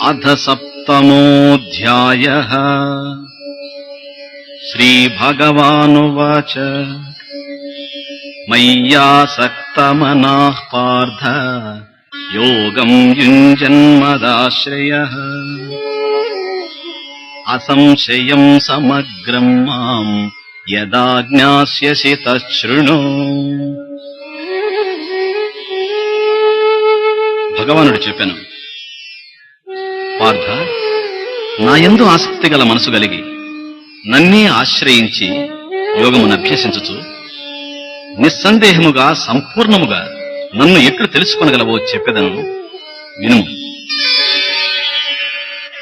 అథ సప్తమోऽధ్యాయః శ్రీభగవానువాచ మయ్యాసక్తమనః పార్థ యోగం యుంజన్మదాశ్రయః అసంశయం సమగ్రం మాం యదా జ్ఞాస్యసి తచ్ఛృణు. భగవానుడు చెప్పాను, పార్థ, నాయందు ఆసక్తి గల మనసు కలిగి నన్నే ఆశ్రయించి యోగమును అభ్యసించుచు నిస్సందేహముగా సంపూర్ణముగా నన్ను ఎట్లు తెలుసుకొనగలవో చెప్పెదను, వినుము.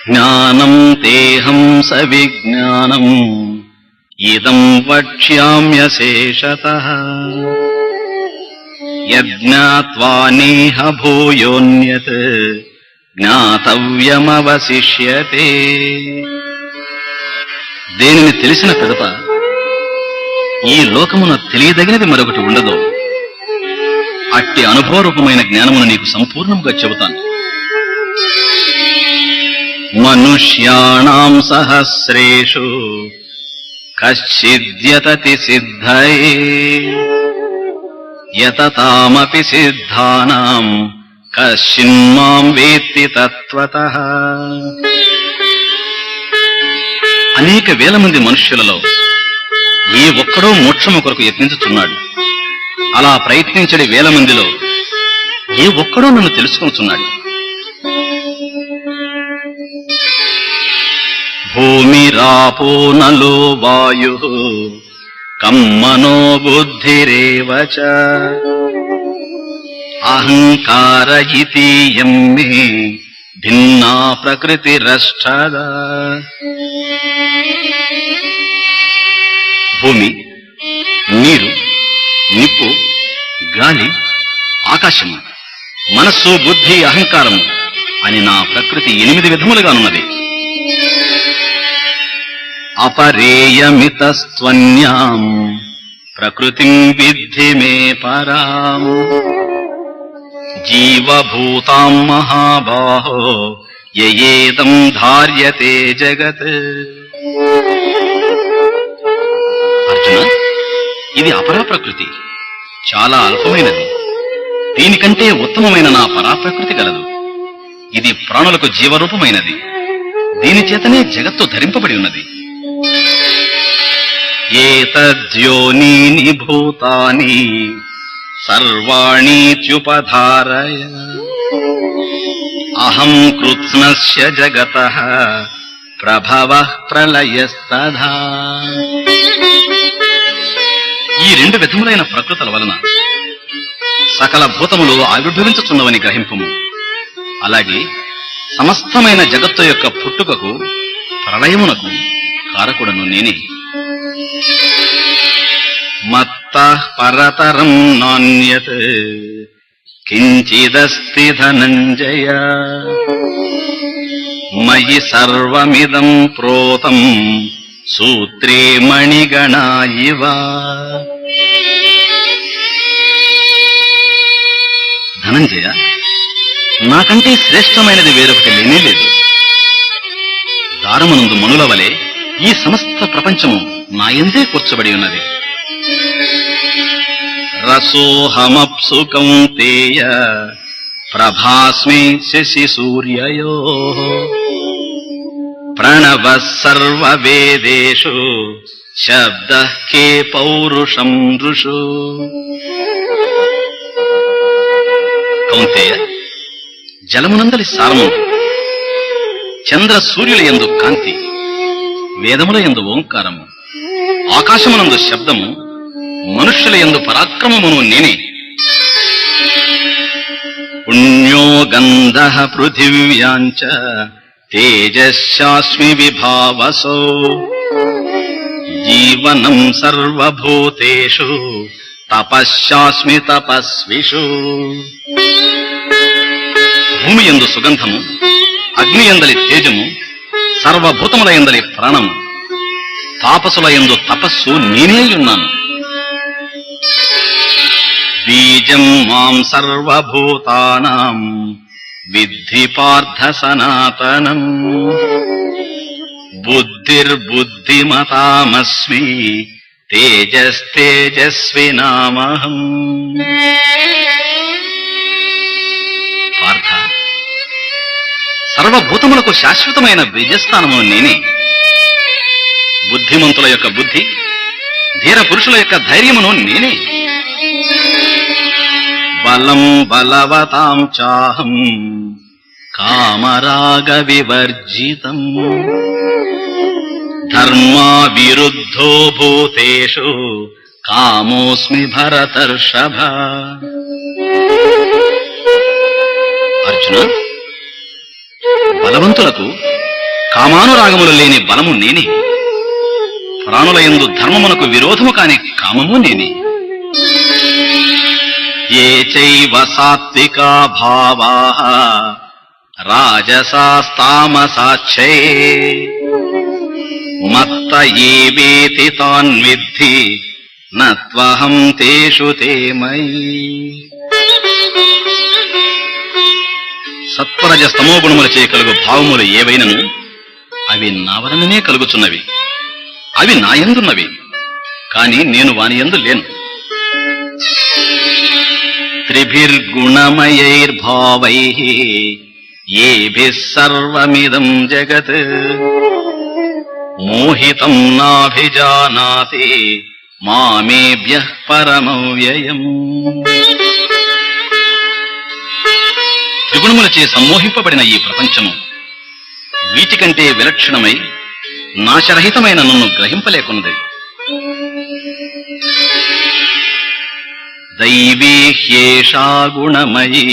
జ్ఞానం తేహం సవిజ్ఞానం ఇదం వక్ష్యామ్యశేషతః యజ్ఞాత్వా నేహ భూయోన్యత్ జ్ఞాతవ్యమవశిష్యతే. దేనిని తెలిసిన పిదప ఈ లోకమున తెలియదగినది మరొకటి ఉండదు. అట్టి అనుభవరూపమైన జ్ఞానమును నీకు సంపూర్ణంగా చెబుతాను. మనుష్యాణాం సహస్రేషు కశ్చిద్యతతి సిద్ధయే యతతామపి సిద్ధానాం కశ్చిన్మాం వేత్తి తత్వతః. అనేక వేల మంది మనుష్యులలో ఏ ఒక్కడో మోక్షము కొరకు యత్నించుచున్నాడు. అలా ప్రయత్నించడి వేల మందిలో ఏ ఒక్కడో నన్ను తెలుసుకొనుచున్నాడు. భూమిరాపో నలో వాయు కం మనో బుద్ధిరేవ చ అహంకార ఇతీయం మే భిన్నా ప్రకృతిరష్టదా. భూమి, నీరు, నిప్పు, గాలి, ఆకాశము, మనస్సు, బుద్ధి, అహంకారము అని నా ప్రకృతి 8 విధములుగానున్నది. అపరేయమితస్త్వన్యాం ప్రకృతిం విద్ధి మే పరాం జీవభూతాం మహాబాహో యయేదం ధార్యతే జగత్. అర్జున, ఇది అపరా ప్రకృతి, చాలా అల్పమైనది. దీనికంటే ఉత్తమమైన నా పరాప్రకృతి గలదు. ఇది ప్రాణులకు జీవరూపమైనది. దీని చేతనే జగత్తు ధరింపబడి ఉన్నది. ఏతద్యోనీని భూతాని సర్వాణీత్యుపధారయ అహం కృత్స్నస్య జగతః ప్రభవః ప్రళయస్తథా. ఈ 2 విధములైన ప్రకృతుల వలన సకల భూతములు ఆవిర్భవించుచున్నవని గ్రహింపుము. అలాగే సమస్తమైన జగత్తు యొక్క పుట్టుకకు ప్రళయమునకు కారకుడను నేనే. మత్తః పరతరం నాన్యత్ కించిదస్తి ధనంజయ మయి సర్వమిదం ప్రోతం సూత్రే మణిగణా ఇవ. ధనంజయ, నాకంటే శ్రేష్టమైనది వేరొకటి లేనేలేదు. దారమునందు మణుల వలె ఈ సమస్త ప్రపంచము నాయందే కూర్చబడి ఉన్నది. రసోహమప్సు కౌంతేయ ప్రభాస్మి శశి సూర్యయోః ప్రణవః సర్వవేదేషు శబ్దః కే పౌరుషం ఋషు. కౌంతేయ, జలమునందలి సారము, చంద్ర సూర్యుల యందు కాంతి, వేదముల యందు ఓంకారము, ఆకాశమునందు శబ్దము, మనుష్యుల యందు పరాక్రమమును నేనే. పుణ్యో గంధః పృథివ్యాంచ తేజస్యాస్మి విభావసో జీవనం సర్వభూతేషు తపస్యాస్మి తపస్విషు. భూమి యందు సుగంధము, అగ్ని యందలి తేజము, సర్వభూతముల యందలి ప్రాణము, తాపసుల యందు తపస్సు నేనే ఉన్నాను. బీజం మాం సర్వభూతానాం విద్ధి పార్థ సనాతనం బుద్ధిర్బుద్ధిమతామస్మి తేజస్తేజస్వినామహం. పార్థ, సర్వభూతములకు శాశ్వతమైన బీజస్థానము నేనే. బుద్ధిమంతుల యొక్క బుద్ధి, ధీర పురుషుల యొక్క ధైర్యమును నేనే. బలం బలవతాం చాహం కామరాగ వివర్జితం ధర్మా విరుద్ధో భూతేషు కామోస్మి భరతర్షభ. అర్జున, బలవంతులకు కామానురాగములు లేని బలము నేనే. ప్రాణులయందు ధర్మమునకు విరోధము కాని కామము నేనే. ఏ చైవ సాత్వికా భావాః రాజసాస్తామసాశ్చయే మత్త ఏవేతి తాన్ విద్ధి నత్వహం తేషు తే మయి. సత్వరజస్తమో గుణములచే కలుగు భావములు ఏవైనను అవి నా వలననే కలుగుచున్నవి. అవి నా యందున్నవి, కాని నేను వాని యందు లేను. త్రిభిర్గుణమయైర్భావైః ఏభిః సర్వమిదం జగత్ మోహితం నాభిజానాతి మామేభ్యః పరమవ్యయం. త్రిగుణములచే సమ్మోహింపబడిన ఈ ప్రపంచము వీటికంటే విలక్షణమై నాశరహితమైన నన్ను గ్రహింపలేకున్నది. దైవీ హ్యేషా గుణమయీ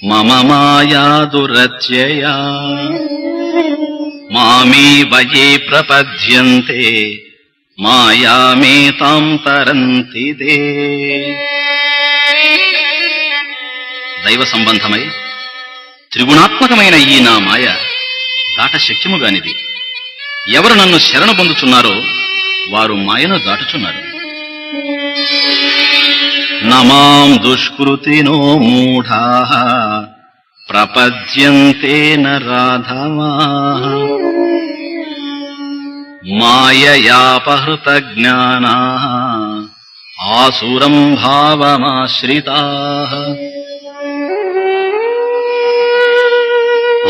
మమ మాయా దురత్యయా మామేవ యే ప్రపద్యంతే మాయామేతాం తరంతి తే. దైవ సంబంధమై త్రిగుణాత్మకమైన ఈ నా మాయ దాట శక్యముగానిది. ఎవరు నన్ను శరణు పొందుచున్నారో వారు మాయను దాటుచున్నారు. నమాం దుష్కృతినో మూఢాః ప్రపద్యంతే నరాధమాః మాయయాపహృత జ్ఞానాః ఆసురం భావమాశ్రితాః.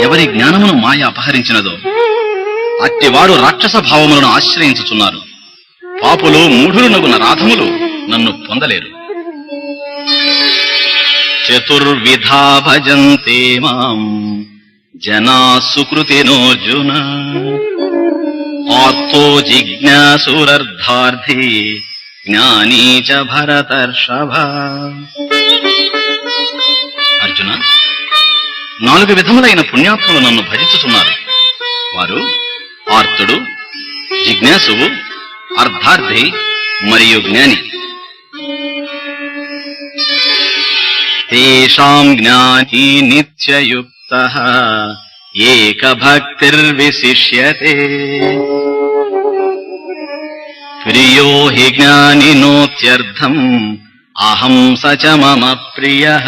ఎవరి జ్ఞానమును మాయ అపహరించినదో అట్టివాడు రాక్షస భావములను ఆశ్రయించుచున్నారు. పాపులు మూఢులునగు నరాధములు నన్ను పొందలేరు. చతుర్విధా భజంతే మాం జనా సుకృతినోర్జున ఆర్తో జిజ్ఞాసురర్థార్థి జ్ఞానీ చ భరతర్షభ. అర్జున, 4 విధములైన పుణ్యాత్ములు నన్ను భజించుతున్నారు. వారు ఆర్తుడు, జిజ్ఞాసువు, అర్థార్థి మరియు జ్ఞాని. తేషాం జ్ఞానీ నిత్యయుక్తః ఏకభక్తిర్విశిష్యతే ప్రియో హి జ్ఞానినోత్యర్థం అహం స చ మమ ప్రియః.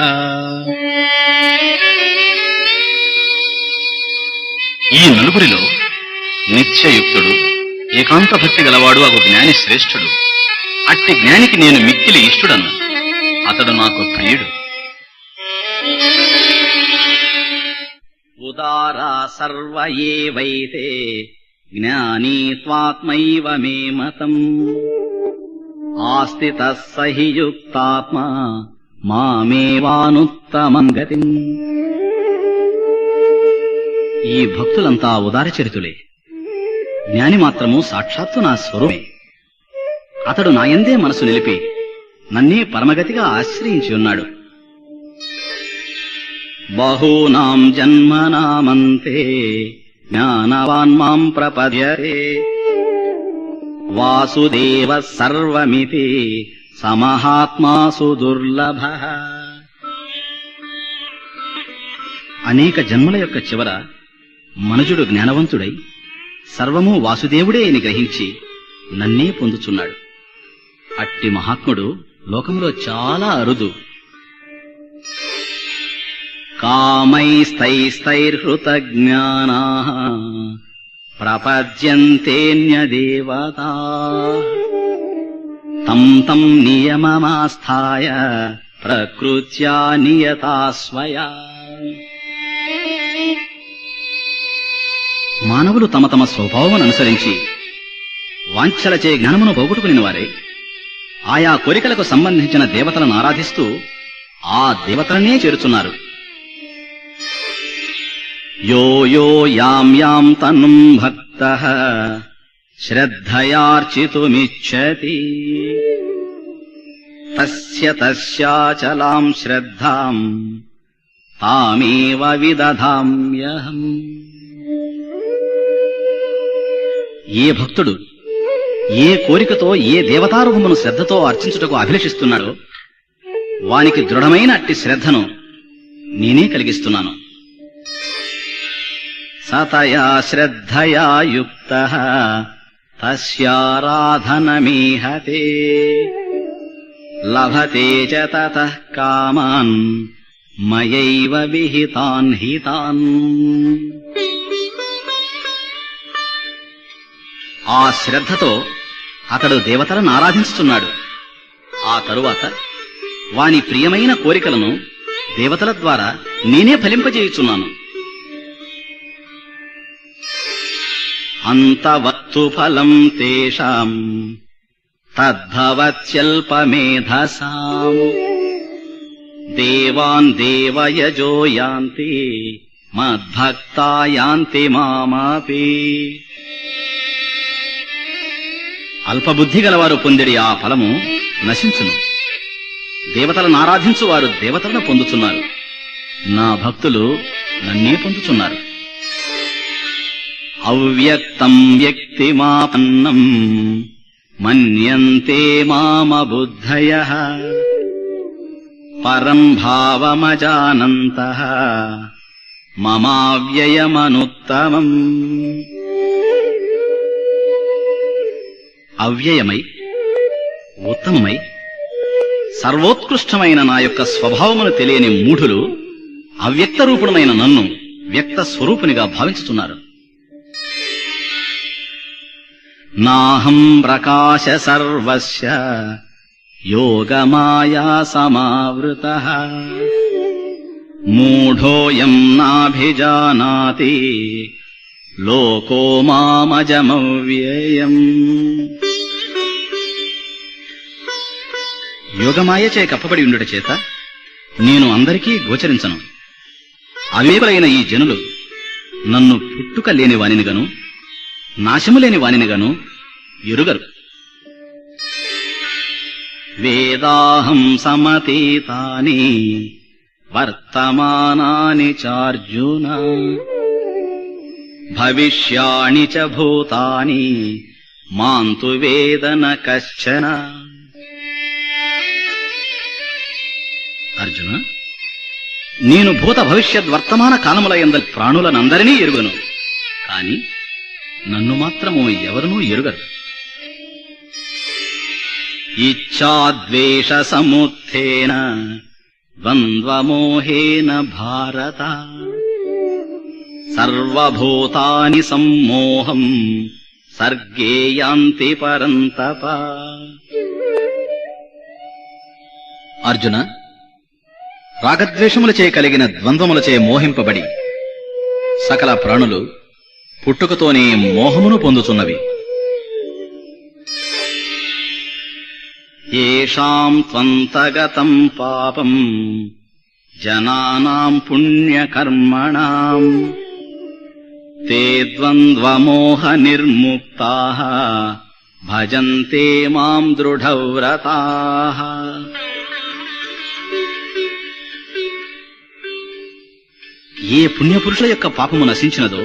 ఈ నలుగురిలో నిత్యయుక్తుడు, ఏకాంత భక్తి గలవాడు అగు జ్ఞాని శ్రేష్ఠుడు. అట్టి జ్ఞానికి నేను మిక్కిలి ఇష్టుడను. అతడు నాకు ప్రియుడు. ఉదారా సర్వ ఏవైతే జ్ఞానీ త్వాత్మైవ మే మతం ఆస్థితః స హి యుక్తాత్మా మామేవానుత్తమం గతిం. ఈ భక్తులంతా ఉదారచరితులే. జ్ఞాని మాత్రము సాక్షాత్తు నా స్వరూపమే. అతడు నాయందే మనసు నిలిపి నన్నే పరమగతిగా ఆశ్రయించి ఉన్నాడు. బహూనాం జన్మనామంతే జ్ఞానవాన్ మాం ప్రపద్యతే వాసుదేవ సర్వమితి సమహాత్మాసు దుర్లభః. అనేక జన్మల యొక్క చివర మనుజుడు జ్ఞానవంతుడై సర్వము వాసుదేవుడే అని గ్రహించి నన్నే పొందుచున్నాడు. అట్టి మహాత్ముడు లోకంలో చాలా అరుదు. కామైస్తైస్తైర్హృతజ్ఞానాః ప్రపద్యంతేన్యదేవతా తం తం నియమమాస్థాయ ప్రకృత్యా నియతా స్వయా. మానవులు తమ తమ స్వభావమును అనుసరించి వాంఛలచే జ్ఞానమును పోగొట్టుకుని వారే ఆయా కోరికలకు సంబంధించిన దేవతలను ఆరాధిస్తూ ఆ దేవతలనే చేరుచున్నారు. యో యో యాం యాం తనుం భక్తః శ్రద్ధయార్చితుమిచ్చతి తస్య తస్యాచలాం శ్రద్ధాం తామేవ విదధామ్యహం. ఏ భక్తుడు ఏ కోరికతో ఏ దేవతారూపమును శ్రద్ధతో అర్చించుటకు అభిలషిస్తున్నాడో వానికి దృఢమైన అట్టి శ్రద్ధను నేనే కలిగిస్తున్నాను. సతయా శ్రద్ధయా యుక్తః తస్యారాధనమీహతే లభతే చ తతః కామాన్ మయైవ విహితాన్ హితాన్. ఆ శ్రద్ధతో అతడు దేవతలను ఆరాధించుతున్నాడు. ఆ తరువాత వాని ప్రియమైన కోరికలను దేవతల ద్వారా నేనే ఫలింపజేయుచున్నాను. అంతవత్తు ఫలం తేషాం తద్భవత్యల్పమేధసాం దేవాన్ దేవయజో యాంతి మద్భక్తా యాంతి మామాపి. అల్పబుద్ధి గలవారు పొందిడి ఆ ఫలము నశించును. దేవతలను ఆరాధించు వారు దేవతలను పొందుతున్నారు. నా భక్తులు నన్నే పొందుతున్నారు. అవ్యక్తం వ్యక్తిమాపన్నం మన్యంతే మామబుద్ధయః పరం భావమజానంతః మమావ్యయమనుత్తమం. అవ్యయమై ఉత్తమమై సర్వోత్కృష్టమైన నా యొక్క స్వభావమును తెలియని మూఢులు అవ్యక్త రూపుడమైన నన్ను వ్యక్త స్వరూపునిగా భావించుతున్నారు. నాహం ప్రకాశ సర్వస్య యోగమాయా సమావృతః మూఢోయం నాభిజానాతి లోకో మామజమవ్యయం. యోగమాయచే కప్పబడి ఉండుట చేత నేను అందరికీ గోచరించను. అవివేకులైన ఈ జనులు నన్ను పుట్టుక లేని వానినిగను నాశము లేని వానినిగను ఎరుగరు. వేదాహం సమతీతాని వర్తమానాని చార్జున భవిష్యాణి చ భూతాని మాంతు వేదన కశ్చన. అర్జున, నేను భూత భవిష్యత్ వర్తమాన కాలములయందలి ప్రాణులనందరినీ ఎరుగను, కాని నన్ను మాత్రము ఎవరునూ ఎరుగరు. ఇచ్ఛాద్వేష సముత్థేన ద్వంద్వమోహేన భారత సర్వభూతాని సమ్మోహం సర్గే యాంతి పరంతప. అర్జున, రాగద్వేషములచే కలిగిన ద్వంద్వములచే మోహింపబడి సకల ప్రాణులు పుట్టుకతోనే మోహమును పొందుతున్నవి. ఏషాం త్వంతగతం పాపం జనానాం పుణ్యకర్మణాం తే ద్వంద్వమోహ నిర్ముక్తాః భజంతే మాం దృఢవ్రతాః. ఏ పుణ్యపురుషుల యొక్క పాపము నశించినదో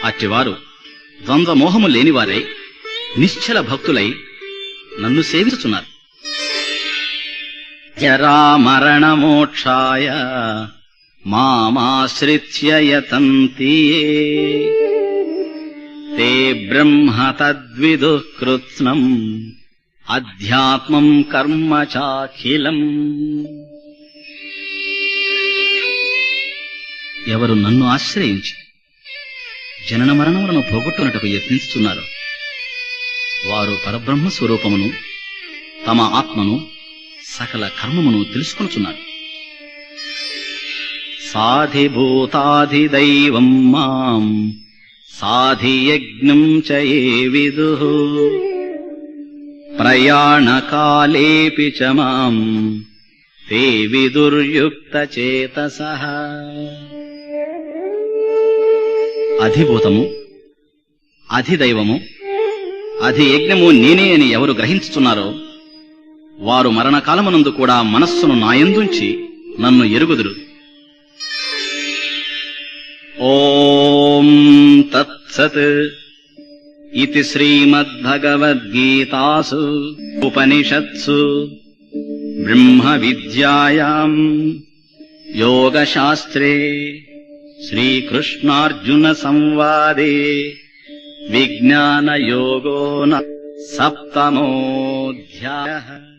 అట్టివారు ద్వంద్వమోహము లేనివారై నిశ్చల భక్తులై నన్ను సేవిస్తున్నారు. జరామరణ మోక్షాయ మామాశ్రిత్య యతంతి తే బ్రహ్మ తద్విదుః కృత్స్నం అధ్యాత్మం కర్మ చాఖిలం. ఎవరు నన్ను ఆశ్రయించి జనన మరణములను పోగొట్టునటకు యత్నిస్తున్నారు వారు పరబ్రహ్మ స్వరూపమును తమ ఆత్మను సకల కర్మమును తెలుసుకొనుచున్నారు. సాధిభూతాధిదైవం మాం సాధియజ్ఞం చ ఏ విదుః ప్రయాణకాలేపి చ మాం తే విదుర్యుక్తచేతసః. అధిభూతము, అధిదైవము, అధియజ్ఞము నేనే అని ఎవరు గ్రహించుచున్నారో వారు మరణకాలమునందు కూడా మనస్సును నాయందుంచి నన్ను ఎరుగుదురు. ఓం తత్సత్ ఇతి శ్రీమద్భగవద్గీతాసు ఉపనిషత్సు బ్రహ్మ విద్యాయాం యోగశాస్త్రే శ్రీకృష్ణార్జున సంవాదే విజ్ఞానయోగో సప్తమోऽధ్యాయః.